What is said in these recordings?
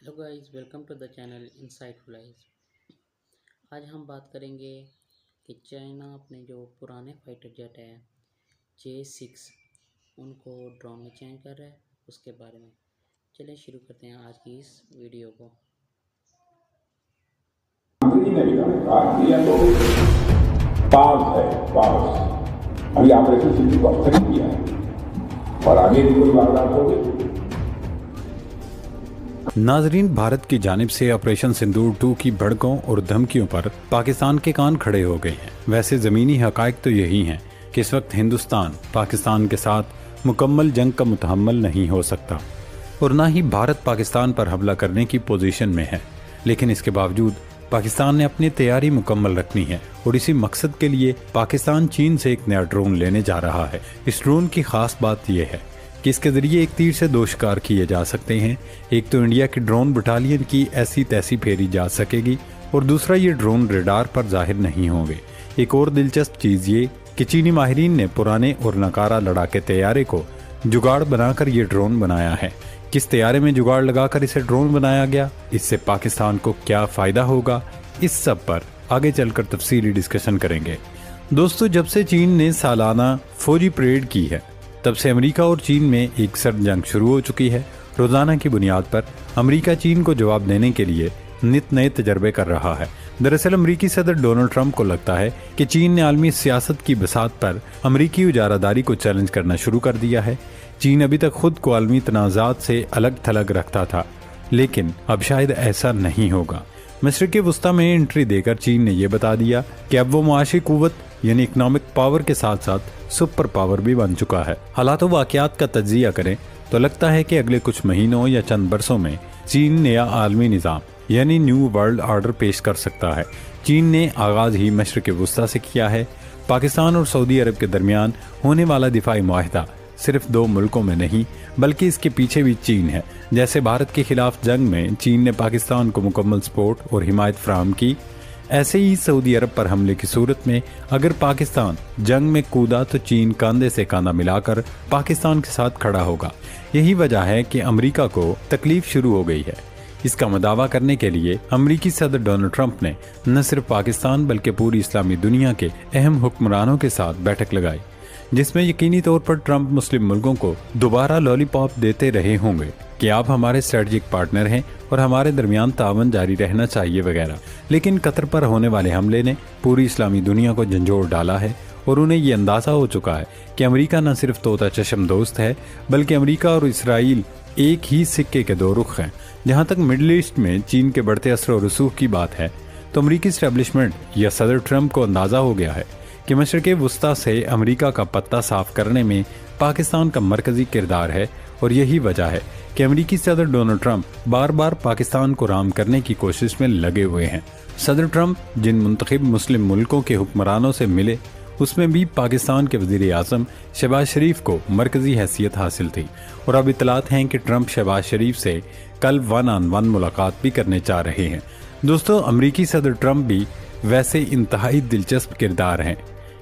Hello guys, welcome to the channel insightful eyes. आज हम बात करेंगे कि चाइना अपने जो पुराने फाइटर जेट है J6 उनको ड्रोन में चेंज कर रहा है, उसके बारे में। चलिए शुरू करते हैं आज की इस वीडियो को। अभी ऑपरेशन सिंधु को स्थगित किया है और आगे भी कोई वारदात होगी। नाजरीन, भारत की जानिब से ऑपरेशन सिंदूर 2 की भड़कों और धमकियों पर पाकिस्तान के कान खड़े हो गए हैं। वैसे ज़मीनी हकायक तो यही हैं कि इस वक्त हिंदुस्तान पाकिस्तान के साथ मुकम्मल जंग का मुतहम्मल नहीं हो सकता और ना ही भारत पाकिस्तान पर हमला करने की पोजीशन में है। लेकिन इसके बावजूद पाकिस्तान ने अपनी तैयारी मुकम्मल रखनी है और इसी मकसद के लिए पाकिस्तान चीन से एक नया ड्रोन लेने जा रहा है। इस ड्रोन की खास बात यह है कि इसके जरिए एक तीर से दो शिकार किए जा सकते हैं। एक तो इंडिया की ड्रोन बटालियन की ऐसी तैसी फेरी जा सकेगी और दूसरा ये ड्रोन रेडार पर जाहिर नहीं होंगे। एक और दिलचस्प चीज़ ये कि चीनी माहिरीन ने पुराने और नकारा लड़ाके तैयारे को जुगाड़ बनाकर ये ड्रोन बनाया है। किस तैयारे में जुगाड़ लगाकर इसे ड्रोन बनाया गया, इससे पाकिस्तान को क्या फ़ायदा होगा, इस सब पर आगे चलकर तफसीली डिस्कशन करेंगे। दोस्तों, जब से चीन ने सालाना फौजी परेड की है तब से अमेरिका और चीन में एक सर्द जंग शुरू हो चुकी है। रोज़ाना की बुनियाद पर अमेरिका चीन को जवाब देने के लिए नित नए तजर्बे कर रहा है। दरअसल अमेरिकी सदर डोनाल्ड ट्रंप को लगता है कि चीन ने आलमी सियासत की बसात पर अमेरिकी उजारादारी को चैलेंज करना शुरू कर दिया है। चीन अभी तक खुद को आलमी तनाज़ात से अलग थलग रखता था, लेकिन अब शायद ऐसा नहीं होगा। मशरिक़ वस्ता में एंट्री देकर चीन ने यह बता दिया कि अब वो मुआशी कुव्वत यानी इकनॉमिक पावर के साथ साथ सुपर पावर भी बन चुका है। हालात व वाक़यात का तज्ज़िया करें तो लगता है कि अगले कुछ महीनों या चंद बरसों में चीन नया आलमी निज़ाम यानी न्यू वर्ल्ड ऑर्डर पेश कर सकता है। चीन ने आगाज़ ही मशरिक़ वस्ता से किया है। पाकिस्तान और सऊदी अरब के दरमियान होने वाला दिफाई मुआहदा सिर्फ दो मुल्कों में नहीं बल्कि इसके पीछे भी चीन है। जैसे भारत के खिलाफ जंग में चीन ने पाकिस्तान को मुकम्मल सपोर्ट और हिमायत फराहम की, ऐसे ही सऊदी अरब पर हमले की सूरत में अगर पाकिस्तान जंग में कूदा तो चीन कंधे से कंधा मिलाकर पाकिस्तान के साथ खड़ा होगा। यही वजह है कि अमेरिका को तकलीफ शुरू हो गई है। इसका मदावा करने के लिए अमेरिकी सदर डोनाल्ड ट्रंप ने न सिर्फ पाकिस्तान बल्कि पूरी इस्लामी दुनिया के अहम हुक्मरानों के साथ बैठक लगाई, जिसमें यकीनी तौर पर ट्रंप मुस्लिम मुल्कों को दोबारा लॉलीपॉप देते रहे होंगे कि आप हमारे स्ट्रेटजिक पार्टनर हैं और हमारे दरमियान तावन जारी रहना चाहिए वगैरह। लेकिन कतर पर होने वाले हमले ने पूरी इस्लामी दुनिया को झंझोड़ डाला है और उन्हें ये अंदाज़ा हो चुका है कि अमेरिका न सिर्फ तोता चशम दोस्त है बल्कि अमेरिका और इसराइल एक ही सिक्के के दो रुख हैं। जहाँ तक मिडल ईस्ट में चीन के बढ़ते असर और रसूख की बात है तो अमरीकी इस्टेब्लिशमेंट या सदर ट्रंप को अंदाज़ा हो गया है कि मशरिक़ वस्ता से अमेरिका का पत्ता साफ करने में पाकिस्तान का मरकज़ी किरदार है और यही वजह है कि अमेरिकी सदर डोनाल्ड ट्रंप बार बार पाकिस्तान को राम करने की कोशिश में लगे हुए हैं। सदर ट्रंप जिन मुंतखब मुस्लिम मुल्कों के हुक्मरानों से मिले उसमें भी पाकिस्तान के वज़ीर आज़म शहबाज शरीफ को मरकज़ी हैसियत हासिल थी और अब इतलात हैं कि ट्रंप शहबाज शरीफ से कल 1-on-1 मुलाकात भी करने जा रहे हैं। दोस्तों, अमेरिकी सदर ट्रंप भी वैसे इंतहाई दिलचस्प किरदार हैं।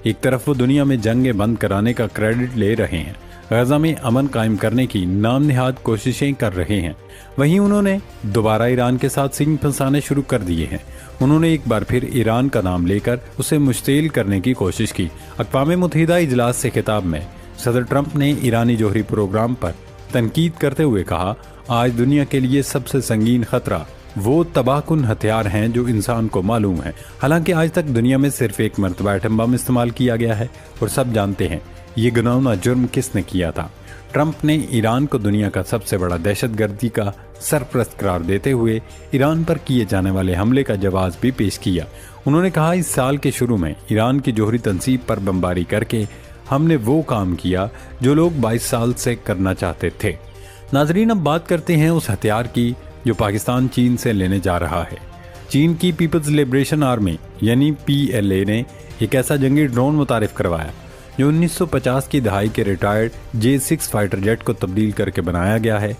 एक तरफ वो दुनिया में जंगें बंद कराने का क्रेडिट ले रहे हैं, गजा में अमन कायम करने की नाम निहाद कोशिशें कर रहे हैं, वहीं उन्होंने दोबारा ईरान के साथ सींग फंसाने शुरू कर दिए हैं। उन्होंने एक बार फिर ईरान का नाम लेकर उसे मुश्तिल करने की कोशिश की। अक़वाम मुत्तहिदा इजलास से खिताब में सदर ट्रंप ने ईरानी जोहरी प्रोग्राम पर तनकीद करते हुए कहा, आज दुनिया के लिए सबसे संगीन खतरा वो तबाहकुन हथियार हैं जो इंसान को मालूम है। हालांकि आज तक दुनिया में सिर्फ एक मरतबा एटम बम इस्तेमाल किया गया है और सब जानते हैं ये घिनौना जुर्म किसने किया था। ट्रंप ने ईरान को दुनिया का सबसे बड़ा दहशतगर्दी का सरपरस्त करार देते हुए ईरान पर किए जाने वाले हमले का जवाब भी पेश किया। उन्होंने कहा, इस साल के शुरू में ईरान की जोहरी तनसीब पर बमबारी करके हमने वो काम किया जो लोग 22 साल से करना चाहते थे। नाजरीन, अब बात करते हैं उस हथियार की जो पाकिस्तान चीन से लेने जा रहा है। चीन की पीपल्स लिबरेशन आर्मी यानी PLA ने एक ऐसा जंगी ड्रोन मुतारिफ करवाया जो 1950 की दहाई के रिटायर्ड J6 फाइटर जेट को तब्दील करके बनाया गया है।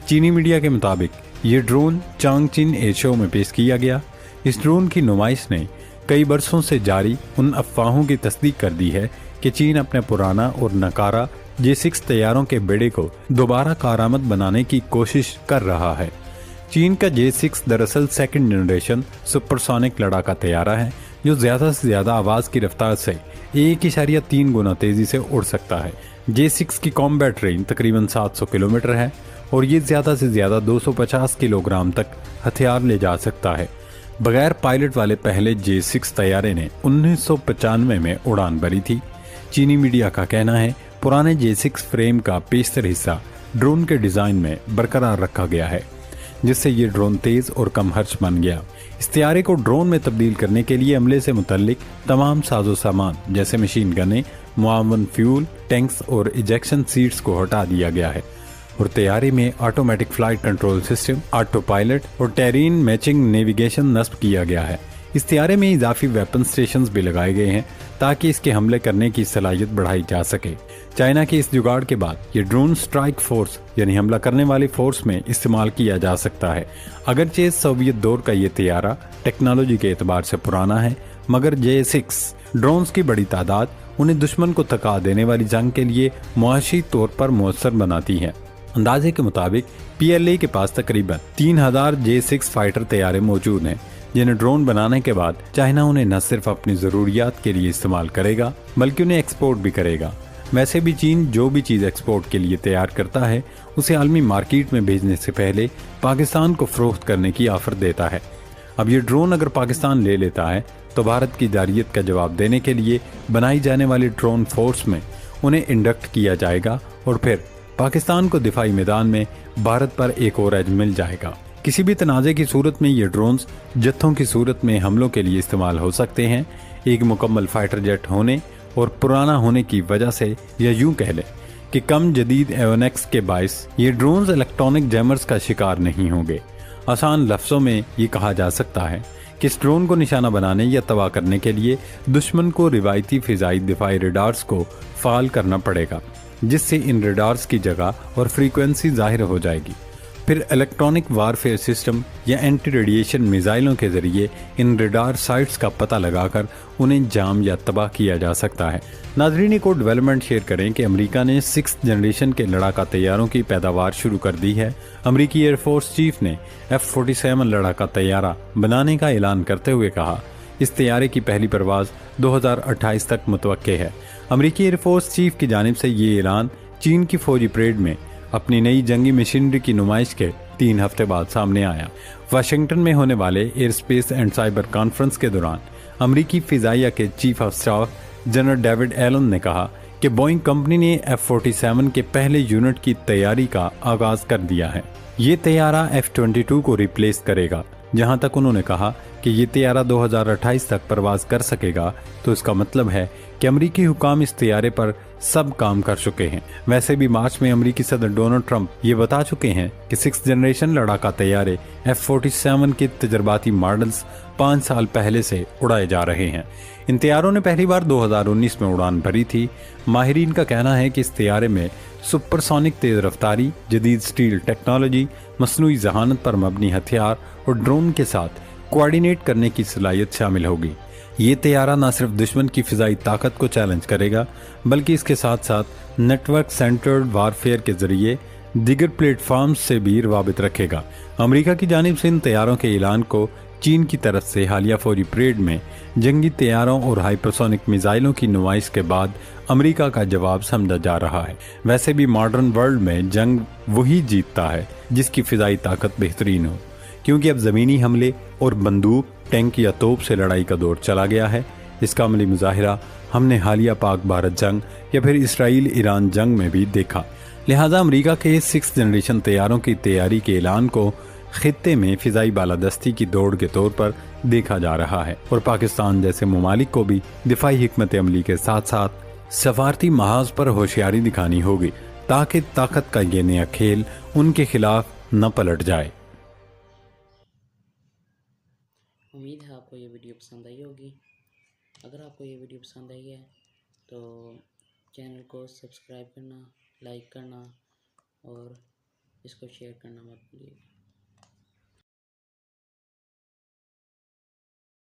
चीनी मीडिया के मुताबिक ये ड्रोन चांगचिन एयर शो में पेश किया गया। इस ड्रोन की नुमाइश ने कई बरसों से जारी उन अफवाहों की तस्दीक कर दी है कि चीन अपने पुराना और नकारा J6 तैयारों के बेड़े को दोबारा कारामद बनाने की कोशिश कर रहा है। चीन का J6 दरअसल सेकंड जनरेशन सुपरसोनिक लड़ाका तैयारा है जो ज्यादा से ज्यादा आवाज की रफ्तार से 1.3 गुना तेजी से उड़ सकता है। J6 की कॉम्बैट रेंज तकरीबन 700 किलोमीटर है और ये ज्यादा से ज्यादा 250 किलोग्राम तक हथियार ले जा सकता है। बगैर पायलट वाले पहले J6 तैयारे ने 1995 में उड़ान भरी थी। चीनी मीडिया का कहना है पुराने J6 फ्रेम का पेशतर हिस्सा ड्रोन के डिजाइन में बरकरार रखा गया है, जिससे ये ड्रोन तेज और कम खर्च बन गया। इस तैयारे को ड्रोन में तब्दील करने के लिए हमले से मुतल्लिक तमाम साजो सामान जैसे मशीन गनें, मुआवन फ्यूल टैंक्स और इजेक्शन सीट्स को हटा दिया गया है और तैयारे में automatic flight control system, auto pilot और टेरेन मैचिंग नेविगेशन नस्ब किया गया है। इस तैयारे में इजाफी वेपन स्टेशंस भी लगाए गए हैं ताकि इसके हमले करने की सलाहियत बढ़ाई जा सके। चाइना के इस जुगाड़ के बाद ये ड्रोन स्ट्राइक फोर्स यानी हमला करने वाली फोर्स में इस्तेमाल किया जा सकता है। अगरचे सोवियत दौर का ये तैयारा टेक्नोलॉजी के एतबार से पुराना है, मगर J6 ड्रोन्स की बड़ी तादाद उन्हें दुश्मन को थका देने वाली जंग के लिए मुआशी तौर पर मुअस्सर बनाती है। अंदाजे के मुताबिक PLA के पास तकरीबन 3000 J6 फाइटर तैयारे मौजूद हैं, जिन्हें ड्रोन बनाने के बाद चाइना उन्हें न सिर्फ अपनी ज़रूरियात के लिए इस्तेमाल करेगा बल्कि उन्हें एक्सपोर्ट भी करेगा। वैसे भी चीन जो भी चीज़ एक्सपोर्ट के लिए तैयार करता है उसे आलमी मार्केट में भेजने से पहले पाकिस्तान को फरोख्त करने की ऑफर देता है। अब ये ड्रोन अगर पाकिस्तान ले लेता है तो भारत की जारियत का जवाब देने के लिए बनाई जाने वाली ड्रोन फोर्स में उन्हें इंडक्ट किया जाएगा और फिर पाकिस्तान को दिफाई मैदान में भारत पर एक और एज मिल जाएगा। किसी भी तनाज़े की सूरत में ये ड्रोन्स जत्थों की सूरत में हमलों के लिए इस्तेमाल हो सकते हैं। एक मुकम्मल फाइटर जेट होने और पुराना होने की वजह से या यूं कह लें कि कम जदीद एवोनेक्स के बाइस ये ड्रोन्स इलेक्ट्रॉनिक जैमर्स का शिकार नहीं होंगे। आसान लफ्ज़ों में ये कहा जा सकता है कि इस ड्रोन को निशाना बनाने या तबाह करने के लिए दुश्मन को रिवायती फिजाई दिफाई रेडार्स को फाल करना पड़ेगा, जिससे इन रेडार्स की जगह और फ्रीक्वेंसी जाहिर हो जाएगी। फिर इलेक्ट्रॉनिक वारफेयर सिस्टम या एंटी रेडिएशन मिसाइलों के जरिए इन रेडार साइट्स का पता लगाकर उन्हें जाम या तबाह किया जा सकता है। नाज़रीन को डेवलपमेंट शेयर करें कि अमेरिका ने 6th जनरेशन के लड़ाका तैयारों की पैदावार शुरू कर दी है। अमेरिकी एयरफोर्स चीफ ने F-47 लड़ाका तैयारा बनाने का ऐलान करते हुए कहा, इस तैयारे की पहली परवाज 2028 तक मुतवक्के है। अमेरिकी एयरफोर्स चीफ की जानिब से ये ऐलान चीन की फौजी परेड में अपनी नई जंगी मशीनरी की नुमाइश के 3 हफ्ते बाद सामने आया। वाशिंगटन में होने वाले air space and cyber conference के दौरान अमेरिकी फिजाइया के chief of staff general David Allen ने कहा कि बोइंग कंपनी ने F-47 के पहले यूनिट की तैयारी का आगाज कर दिया है। ये तैयारा F-22 को रिप्लेस करेगा। जहां तक उन्होंने कहा कि ये तैयारा 2028 तक परवाज कर सकेगा, तो इसका मतलब है कि अमरीकी हुकाम इस तैयारे पर सब काम कर चुके हैं। वैसे भी मार्च में अमरीकी सदर डोनाल्ड ट्रंप ये बता चुके हैं कि 6th जनरेशन लड़ाका तैयारे F-47 के तजर्बाती मॉडल्स 5 साल पहले से उड़ाए जा रहे हैं। इन तैयारों ने पहली बार 2019 में उड़ान भरी थी। माहिरीन का कहना है कि इस तैयारे में सुपरसोनिक तेज रफ्तारी, जदीद स्टील टेक्नोलॉजी, मसनूई जहानत पर मबनी हथियार और ड्रोन के साथ कोऑर्डिनेट करने की सलाहियत शामिल होगी। ये तैयारा न सिर्फ दुश्मन की फिजाई ताकत को चैलेंज करेगा, बल्कि इसके साथ साथ नेटवर्क सेंटर्ड वारफेयर के जरिए दीगर प्लेटफॉर्म्स से भी रवाबित रखेगा। अमेरिका की जानिब से इन तैयारों के ऐलान को चीन की तरफ से हालिया फौजी परेड में जंगी तैयारों और हाइपरसोनिक मिसाइलों की नुमाइश के बाद अमेरिका का जवाब समझा जा रहा है। वैसे भी मॉडर्न वर्ल्ड में जंग वही जीतता है जिसकी फिजाई ताकत बेहतरीन हो, क्योंकि अब ज़मीनी हमले और बंदूक, टैंक या तोप से लड़ाई का दौर चला गया है। इसका अमली मुजाहिरा हमने हालिया पाक भारत जंग या फिर इसराइल ईरान जंग में भी देखा। लिहाजा अमेरिका के 6th जनरेशन तैयारों की तैयारी के ऐलान को खित्ते में फिजाई बालादस्ती की दौड़ के तौर पर देखा जा रहा है और पाकिस्तान जैसे ममालिक को भी दिफाई हिकमत अमली के साथ साथ सफारती महाज पर होशियारी दिखानी होगी, ताकि ताकत का ये नया खेल उनके खिलाफ न पलट जाए। उम्मीद है आपको ये वीडियो पसंद आई होगी। अगर आपको ये वीडियो पसंद आई है तो चैनल को सब्सक्राइब करना, लाइक करना और इसको शेयर करना मत भूलिएगा।